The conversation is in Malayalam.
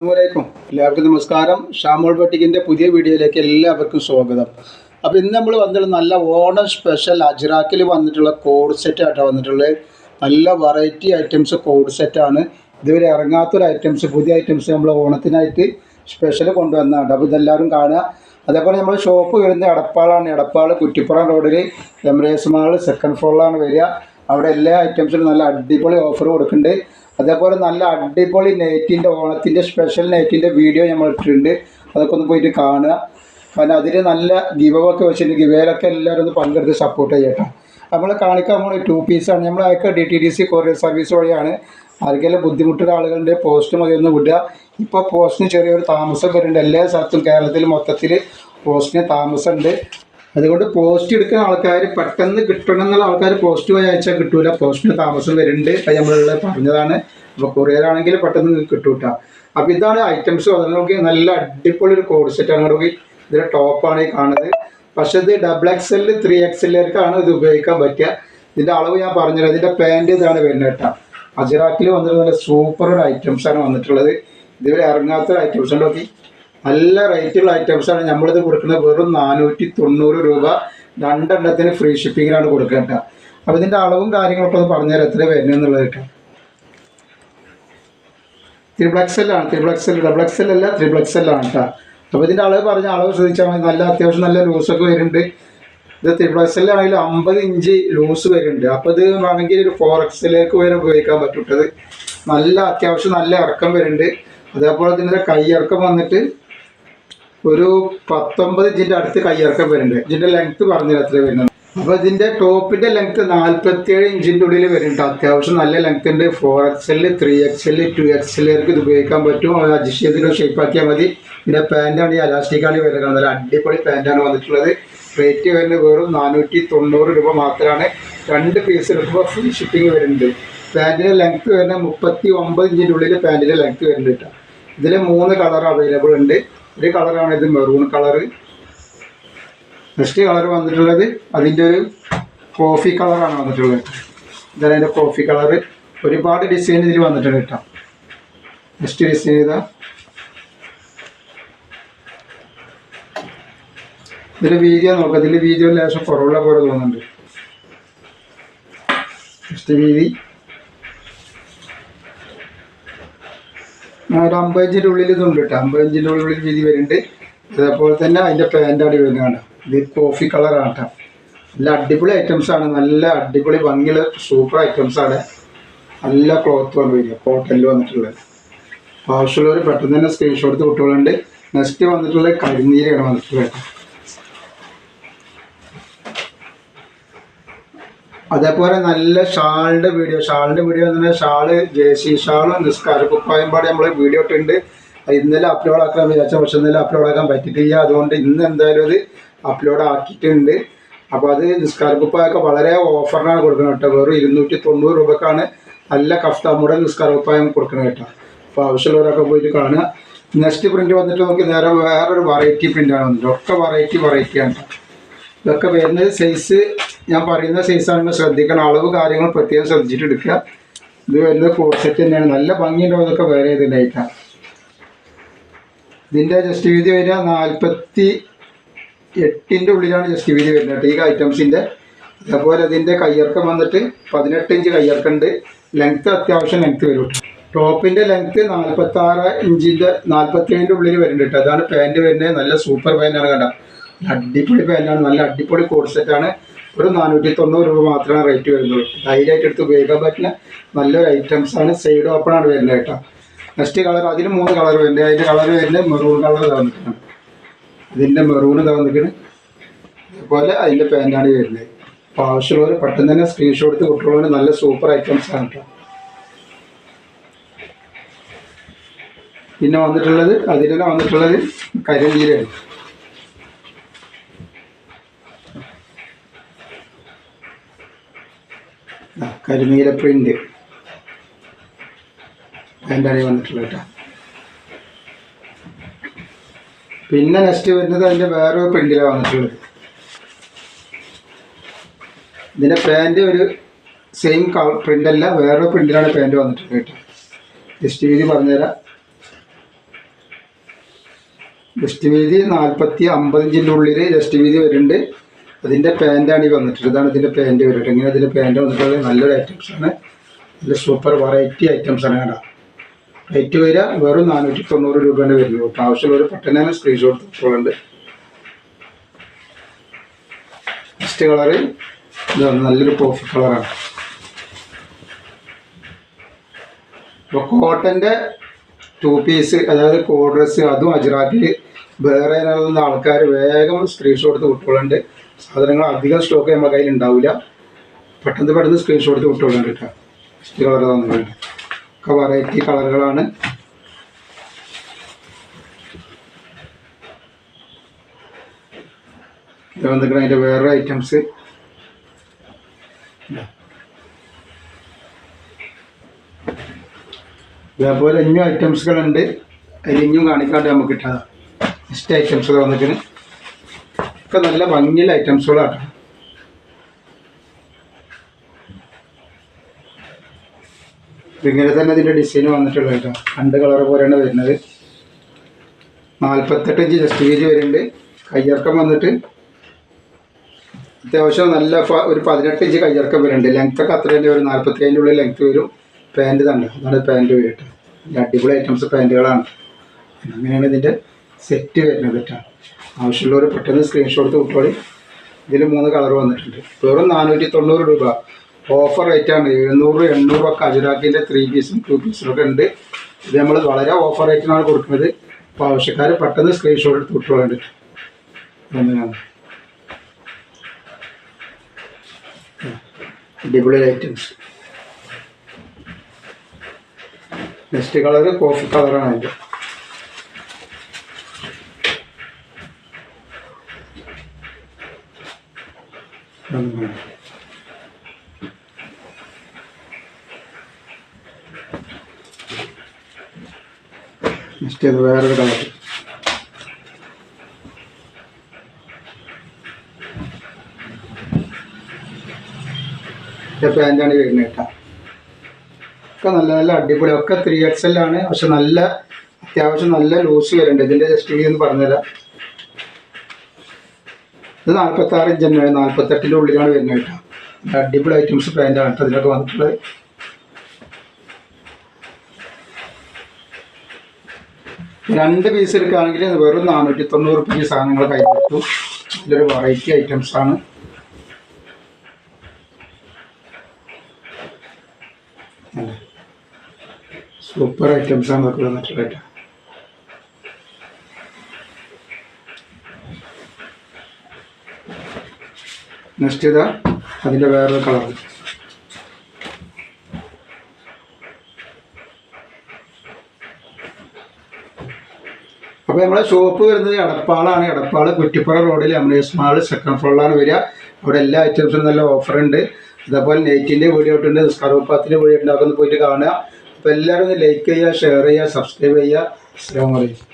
അസ്സലാമു എല്ലാവർക്കും നമസ്കാരം. ഷാമോൾ ബട്ടിക്കിൻ്റെ പുതിയ വീഡിയോയിലേക്ക് എല്ലാവർക്കും സ്വാഗതം. അപ്പോൾ ഇന്ന് നമ്മൾ വന്നിട്ടുള്ള നല്ല ഓണം സ്പെഷ്യൽ അജ്രാക്കിൽ വന്നിട്ടുള്ള കോഡ് സെറ്റ് ആയിട്ടാണ് വന്നിട്ടുള്ളത്. നല്ല വെറൈറ്റി ഐറ്റംസ് കോഡ് സെറ്റാണ്. ഇതുവരെ ഇറങ്ങാത്തൊരു ഐറ്റംസ്, പുതിയ ഐറ്റംസ് നമ്മൾ ഓണത്തിനായിട്ട് സ്പെഷ്യൽ കൊണ്ടുവന്നതാണ്. അപ്പോൾ ഇതെല്ലാവരും കാണുക. അതേപോലെ നമ്മൾ ഷോപ്പ് വരുന്നത് എടപ്പാളാണ്. എടപ്പാൾ കുറ്റിപ്പുറം റോഡിൽ എമിറേറ്റ്സ് മാൾ സെക്കൻഡ് ഫ്ലോറിലാണ് വരിക. അവിടെ എല്ലാ ഐറ്റംസിനും നല്ല അടിപൊളി ഓഫർ കൊടുക്കുന്നുണ്ട്. അതേപോലെ നല്ല അടിപൊളി നൈറ്റിൻ്റെ ഓണത്തിൻ്റെ സ്പെഷ്യൽ നൈറ്റിൻ്റെ വീഡിയോ നമ്മൾ ഇട്ടിട്ടുണ്ട്. അതൊക്കെ ഒന്ന് പോയിട്ട് കാണുക. കാരണം അതിൽ നല്ല ഗിവൊക്കെ വെച്ചിട്ടുണ്ട്. ഗിവേലൊക്കെ എല്ലാവരും ഒന്ന് പങ്കെടുത്ത് സപ്പോർട്ട് ചെയ്യട്ടെ. നമ്മൾ കാണിക്കാൻ പോകുന്നത് 2 പീസാണ്. നമ്മൾ അയക്കുക DTDC കൊറിയർ സർവീസ് വഴിയാണ്. ആർക്കെങ്കിലും ബുദ്ധിമുട്ടുള്ള ആളുകളുടെ പോസ്റ്റ് മതി ഒന്ന് വിടുക. ഇപ്പോൾ പോസ്റ്റിന് ചെറിയൊരു താമസം വരുന്നുണ്ട്. എല്ലാ സ്ഥലത്തും കേരളത്തിൽ മൊത്തത്തിൽ പോസ്റ്റിന് താമസമുണ്ട്. അതുകൊണ്ട് പോസ്റ്റ് എടുക്കുന്ന ആൾക്കാർ പെട്ടെന്ന് കിട്ടണം എന്നുള്ള ആൾക്കാർ പോസ്റ്റ് വഴി അയച്ചാൽ കിട്ടൂല. പോസ്റ്റിന് താമസം വരുന്നുണ്ട്. അത് നമ്മളുള്ള പറഞ്ഞതാണ്. അപ്പോൾ കൊറിയറാണെങ്കിൽ പെട്ടെന്ന് കിട്ടൂട്ട. അപ്പോൾ ഇതാണ് ഐറ്റംസ്. അത് നോക്കി നല്ല അടിപൊളി ഒരു കോഡ് സെറ്റാണ്. നോക്കി ഇതിൻ്റെ ടോപ്പാണ് ഈ കാണുന്നത്. പക്ഷേ ഇത് XXL 3XLക്കാണ് ഇത് ഉപയോഗിക്കാൻ പറ്റുക. ഇതിൻ്റെ അളവ് ഞാൻ പറഞ്ഞുതരാം. ഇതിൻ്റെ പാൻറ്റ് ഇതാണ് വരുന്നത് കേട്ടോ. അജ്രാക്കിൽ വന്നിട്ട് നല്ല സൂപ്പർ ഒരു ഐറ്റംസാണ് വന്നിട്ടുള്ളത്. ഇതുവരെ ഇറങ്ങാത്ത ഐറ്റംസ് നോക്കി നല്ല റേറ്റുള്ള ഐറ്റംസാണ്. നമ്മളിത് കൊടുക്കുന്നത് വെറും 490 രൂപ. 2 എണ്ണത്തിന് ഫ്രീ ഷിപ്പിങ്ങിലാണ് കൊടുക്കേണ്ട. അപ്പോൾ ഇതിൻ്റെ അളവും കാര്യങ്ങളൊക്കെ ഒന്ന് പറഞ്ഞുതരാം എത്ര വരുന്നത് എന്നുള്ളത് കേട്ടോ. XXL ആണ്. XXL അല്ല, XXL ആണ് കേട്ടോ. അപ്പോൾ ഇതിൻ്റെ അളവ് പറഞ്ഞ അളവ് ശ്രദ്ധിച്ചാൽ മതി. നല്ല അത്യാവശ്യം നല്ല ലൂസൊക്കെ വരുന്നുണ്ട്. ഇത് XXL ആണെങ്കിൽ 50 ഇഞ്ച് ലൂസ് വരുന്നുണ്ട്. അപ്പോൾ ഇത് വേണമെങ്കിൽ ഒരു 4XLക്ക് വരെ ഉപയോഗിക്കാൻ പറ്റുന്നത്. നല്ല അത്യാവശ്യം നല്ല ഇറക്കം വരുന്നുണ്ട്. അതേപോലെ ഇതിൻ്റെ കൈയിറക്കം വന്നിട്ട് ഒരു 19 ഇഞ്ചിൻ്റെ അടുത്ത് കൈയിറക്കം വരുന്നുണ്ട്. ഇതിൻ്റെ ലെങ്ത്ത് പറഞ്ഞാൽ എത്ര വരുന്നത്. അപ്പോൾ ഇതിൻ്റെ ടോപ്പിൻ്റെ ലെങ്ത്ത് 47 ഇഞ്ചിൻ്റെ ഉള്ളിൽ വരുന്നുണ്ട്. അത്യാവശ്യം നല്ല ലെങ്ത്ത് ഉണ്ട്. 4XL 3XL 2XLക്ക് ഇത് ഉപയോഗിക്കാൻ പറ്റും. അഡ്ജസ്റ്റ് ചെയ്തിട്ട് ഷേപ്പാക്കിയാൽ മതി. പിന്നെ പാൻറ്റാണ് ഈ അലാസ്റ്റിക്കാണ് വരുന്നത്. നല്ല അടിപൊളി പാൻറ്റാണ് വന്നിട്ടുള്ളത്. റേറ്റ് വരുന്നത് വെറും 490 രൂപ മാത്രമാണ്. 2 പീസ് എടുക്കുമ്പോൾ ഫ്രീ ഷിപ്പിംഗ് വരുന്നുണ്ട്. പാൻറ്റിൻ്റെ ലെങ്ത്ത് വരുന്നത് 39 ഇഞ്ചിൻ്റെ ഉള്ളിൽ പാൻറ്റിൻ്റെ ലെങ്ത്ത് വരുന്നുണ്ട് കേട്ടോ. ഇതിൽ 3 കളർ അവൈലബിൾ ഉണ്ട്. ഒരു കളറാണ് ഇത്, മെറൂൺ കളറ്. നെക്സ്റ്റ് കളർ വന്നിട്ടുള്ളത് അതിൻ്റെ ഒരു കോഫി കളറാണ് വന്നിട്ടുള്ളത്. ഇതാണ് അതിൻ്റെ കോഫി കളറ്. ഒരുപാട് ഡിസൈൻ ഇതിൽ വന്നിട്ടുണ്ട് കേട്ടോ. നെക്സ്റ്റ് ഡിസൈൻ ചെയ്താൽ ഇതിൻ്റെ വീതിയോ നോക്കാം. ഇതിൻ്റെ വീതിയോ ലേശം കുറവുള്ള പോലെ തോന്നുന്നുണ്ട്. നെക്സ്റ്റ് വീതി ഒരു 50 ഇഞ്ചിൻ്റെ ഉള്ളിൽ ഇതുണ്ട് കേട്ടോ. 50 ഇഞ്ചിൻ്റെ ഉള്ളിൽ വീതി വരുന്നുണ്ട്. അതേപോലെ തന്നെ അതിൻ്റെ പാൻറ്റാണ് വരുന്നതാണ്. ഇത് കോഫി കളറാണ് കേട്ടോ. നല്ല അടിപൊളി ഐറ്റംസാണ്. നല്ല അടിപൊളി ഭംഗിയുള്ള സൂപ്പർ ഐറ്റംസാണ്. നല്ല ക്ലോത്തുമാണ് വരിക. കോട്ടണിൽ വന്നിട്ടുള്ളത്. ആവശ്യമുള്ളവർ പെട്ടെന്ന് തന്നെ സ്ക്രീൻഷോട്ട് എടുത്ത് കുട്ടികളുണ്ട്. നെക്സ്റ്റ് വന്നിട്ടുള്ളത് കരിനീലയാണ് വന്നിട്ടുള്ളത്. അതേപോലെ നല്ല ഷാളിൻ്റെ വീഡിയോ എന്ന് പറഞ്ഞാൽ ഷാള് ജേഴ്സി ഷാളും നിസ്കാരക്കുപ്പായം പാടെ നമ്മൾ വീഡിയോ ഇട്ടുണ്ട്. ഇന്നലെ അപ്ലോഡ് ആക്കാൻ വിചാരിച്ച, പക്ഷെ ഇന്നലെ അപ്ലോഡ് ആക്കാൻ പറ്റിയിട്ടില്ല. അതുകൊണ്ട് ഇന്ന് എന്തായാലും അത് അപ്ലോഡ് ആക്കിയിട്ടുണ്ട്. അപ്പോൾ അത് നിസ്കാരക്കുപ്പായൊക്കെ വളരെ ഓഫറിനാണ് കൊടുക്കുന്നത് കേട്ടോ. വെറും 290 രൂപക്കാണ് നല്ല കഫ്താമുടെ നിസ്കാരക്കുപ്പായം കൊടുക്കുന്നത് കേട്ടോ. അപ്പോൾ ആവശ്യമുള്ളവരൊക്കെ പോയിട്ട് കാണുക. നെക്സ്റ്റ് പ്രിൻറ്റ് വന്നിട്ട് നമുക്ക് നേരെ വേറൊരു വെറൈറ്റി പ്രിൻ്റാണ് വന്നിട്ട്. ഒക്കെ വെറൈറ്റിയാണ് കേട്ടോ. ഇതൊക്കെ വരുന്നത് സൈസ് ഞാൻ പറയുന്ന സൈസാണെന്ന് ശ്രദ്ധിക്കണം. അളവ് കാര്യങ്ങൾ പ്രത്യേകം ശ്രദ്ധിച്ചിട്ട് എടുക്കുക. ഇത് വരുന്നത് കോഡ് സെറ്റ് തന്നെയാണ്. നല്ല ഭംഗിയുണ്ടാവും. ഇതൊക്കെ വേറെ ഇതിൻ്റെയായിട്ടാണ്. ഇതിൻ്റെ ജസ്റ്റ് വീതി വരിക 48ൻ്റെ ഉള്ളിലാണ് ജസ്റ്റ് വീതി വരുന്നത് ഈ ഐറ്റംസിൻ്റെ. അതേപോലെ ഇതിൻ്റെ കയ്യിറക്കം വന്നിട്ട് 18 ഇഞ്ച് കയ്യിറക്കുണ്ട്. ലെങ്ത്ത് അത്യാവശ്യം ലെങ്ത്ത് വരും. ടോപ്പിൻ്റെ ലെങ്ത്ത് 46 ഇഞ്ചിൻ്റെ 47ൻ്റെ ഉള്ളിൽ വരുന്നുണ്ട്. അതാണ് പാൻറ്റ് വരുന്നത്. നല്ല സൂപ്പർ പാൻറ്റാണ് കേട്ടോ. അടിപൊളി പാൻറ്റാണ്. നല്ല അടിപൊളി കോഡ് സെറ്റാണ്. ഒരു 490 രൂപ മാത്രമാണ് റേറ്റ് വരുന്നുള്ളൂ. ധൈര്യമായിട്ട് എടുത്ത് ഉപയോഗിക്കാൻ പറ്റുന്ന നല്ലൊരു ഐറ്റംസാണ്. സൈഡ് ഓപ്പണാണ് വരുന്നത് കേട്ടോ. നെക്സ്റ്റ് കളർ അതിൽ 3 കളർ വരുന്നുണ്ട്. അതിൻ്റെ കളർ വരുന്നത് മെറൂൺ കളർ തന്നിട്ടാണ്. ഇതിൻ്റെ മെറൂൺ തന്നിരിക്കുന്നത്. അതുപോലെ അതിൻ്റെ പാൻറ്റാണ് വരുന്നത്. അപ്പോൾ ആവശ്യമുള്ളവർ പെട്ടെന്ന് തന്നെ സ്ക്രീൻഷോട്ട് എടുത്ത് കുട്ടികളുടെ നല്ല സൂപ്പർ ഐറ്റംസാണ് കേട്ടോ. പിന്നെ വന്നിട്ടുള്ളത് അതിൽ വന്നിട്ടുള്ളത് കരിനീലയാണ്. കരിനീല പ്രിൻ്റ് പാൻറ്റാണ് വന്നിട്ടുള്ളത് കേട്ടോ. പിന്നെ നെക്സ്റ്റ് വരുന്നത് അതിൻ്റെ വേറൊരു പ്രിൻ്റിലാണ് വന്നിട്ടുള്ളത്. ഇതിൻ്റെ പാൻറ്റ് ഒരു സെയിം കളർ പ്രിൻ്റല്ല, വേറൊരു പ്രിൻ്റിലാണ് പാൻറ്റ് വന്നിട്ടുള്ളത് കേട്ടോ. ജസ്റ്റ് വീതി പറഞ്ഞുതരാം. ജസ്റ്റ് വീതി 40-50 ഇഞ്ചിൻ്റെ ഉള്ളിൽ ജസ്റ്റ് വീതി വരുന്നുണ്ട്. അതിൻ്റെ പാൻറ്റാണ് ഈ വന്നിട്ടുള്ളത്. ഇതാണ് ഇതിൻ്റെ പാൻറ്റ് വരുന്നത്. ഇങ്ങനെ ഇതിൻ്റെ പാൻറ്റ് വന്നിട്ടുള്ളത് നല്ലൊരു ഐറ്റംസാണ്. നല്ല സൂപ്പർ വെറൈറ്റി ഐറ്റംസാണ്. കേട്ടോ റേറ്റ് വരിക വെറും 490 രൂപേൻ്റെ വരുന്നത്. അപ്പോൾ ആവശ്യമുള്ളൊരു പെട്ടെന്ന് തന്നെ സ്ക്രീൻഷോട്ട് എടുത്തോളുണ്ട്. ഫസ്റ്റ് കളറ് ഇതാണ്, നല്ലൊരു കോഫി കളറാണ്. അപ്പോൾ കോട്ടൻ്റെ 2 പീസ് അതായത് കോഡ് ഡ്രസ്സ് അതും അജ്രാക്കിൽ വേറെ ആൾക്കാർ വേഗം സ്ക്രീൻഷോട്ട് എടുത്ത് വിട്ടോളുണ്ട്. സാധനങ്ങൾ അധികം സ്റ്റോക്ക് നമ്മുടെ കയ്യിൽ ഉണ്ടാവില്ല. പെട്ടെന്ന് സ്ക്രീൻഷോട്ട് എടുത്ത് വിട്ടോളുണ്ട് കേട്ടോ. ഫസ്റ്റ് കളർ തന്നിട്ടുണ്ട്. ഒക്കെ വെറൈറ്റി കളറുകളാണ്. ഇത് വന്നിട്ട് അതിൻ്റെ വേറെ ഐറ്റംസ് ഇതേപോലെ ഇനിയും ഐറ്റംസുകളുണ്ട്. അതിൽ ഇനിയും കാണിക്കാണ്ട് നമുക്ക് കിട്ടാതെ നെക്സ്റ്റ് ഐറ്റംസുകൾ വന്നിട്ട് ഒക്കെ നല്ല ഭംഗിയുള്ള ഐറ്റംസുകളാണ്. ഇങ്ങനെ തന്നെ ഇതിൻ്റെ ഡിസൈൻ വന്നിട്ടുള്ളത് കേട്ടോ. 2 കളർ പോലെയാണ് വരുന്നത്. 48 ഇഞ്ച് ജസ്റ്റ് വീതി വരുന്നുണ്ട്. കയ്യിറക്കം വന്നിട്ട് അത്യാവശ്യം നല്ല ഒരു 18 ഇഞ്ച് കയ്യിറക്കം വരുന്നുണ്ട്. ലെങ്ത്തൊക്കെ അത്ര തന്നെ ഒരു 45 ഉള്ളിൽ ലെങ്ത്ത് വരും. പാൻറ്റ് തന്നെ അതാണ് പാൻറ്റ് വരിക. അടിപൊളി ഐറ്റംസ് പാൻറ്റുകളാണ്. അങ്ങനെയാണ് ഇതിൻ്റെ സെറ്റ് വരുന്നത് കേട്ടോ. ആവശ്യമുള്ളവർ പെട്ടെന്ന് സ്ക്രീൻഷോട്ട് വിട്ടോളി. ഇതിൽ 3 കളർ വന്നിട്ടുണ്ട്. വെറും 490 രൂപ ഓഫർ റേറ്റാണ്. 700-800 ഒക്കെ അജ്രാക്കിൻ്റെ 3 പീസും 2 പീസും ഒക്കെ ഉണ്ട്. ഇത് നമ്മൾ വളരെ ഓഫർ റേറ്റിനാണ് കൊടുക്കുന്നത്. അപ്പോൾ ആവശ്യക്കാർ പെട്ടെന്ന് സ്ക്രീൻഷോട്ട് എടുത്ത് വിട്ടോളേണ്ടത്. അടിപൊളി ഐറ്റംസ്. നെക്സ്റ്റ് കളറ് കോഫി കളറാണ് അതിൻ്റെ. നെക്സ്റ്റ് അത് വേറൊരു കളർ. പാൻറ്റാണ് വരുന്നത് കേട്ടോ. ഒക്കെ നല്ല നല്ല അടിപൊളി. ഒക്കെ 3XL ആണ്. പക്ഷെ നല്ല അത്യാവശ്യം നല്ല ലൂസ് വരുന്നുണ്ട്. ഇതിൻ്റെ ജസ്റ്റ് വീതി എന്ന് പറഞ്ഞുതരാം. ഇത് 46 ഇഞ്ച് തന്നെയാണ്. 48-ൻ്റെ ഉള്ളിലാണ് വരുന്നത് കേട്ടോ. അടിപൊളി ഐറ്റംസ് പാൻറ്റാണ് കേട്ടോ ഇതിലൊക്കെ വന്നിട്ടുള്ളത്. രണ്ട് പീസ് എടുക്കുകയാണെങ്കിൽ വെറും 490 രൂപ സാധനങ്ങൾ കയ്യിൽ കിട്ടും. ഇതൊരു വെറൈറ്റി ഐറ്റംസാണ്. സൂപ്പർ ഐറ്റംസാണ് നമുക്ക് വന്നിട്ടുള്ളത് കേട്ടോ. നെക്സ്റ്റ് ഇതാ അതിൻ്റെ വേറൊരു കളർ. അപ്പോൾ നമ്മളെ ഷോപ്പ് വരുന്നത് എടപ്പാളാണ്. എടപ്പാൾ കുറ്റിപ്പുറ റോഡിൽ എംഎസ് മാൾ 2nd ഫ്ലോറിലാണ് വരിക. അവിടെ എല്ലാ ഐറ്റംസിനും നല്ല ഓഫറുണ്ട്. അതേപോലെ നെയ്റ്റിൻ്റെ വീഡിയോ ഇട്ടുണ്ട്, സ്കർപ്പാത്തിൻ്റെ വീഡിയോ ഉണ്ടാക്കുന്ന പോയിട്ട് കാണുക. അപ്പോൾ എല്ലാവരും ഒന്ന് ലൈക്ക് ചെയ്യുക, ഷെയർ ചെയ്യുക, സബ്സ്ക്രൈബ് ചെയ്യുക. അസ്സലാമു അലൈക്കും.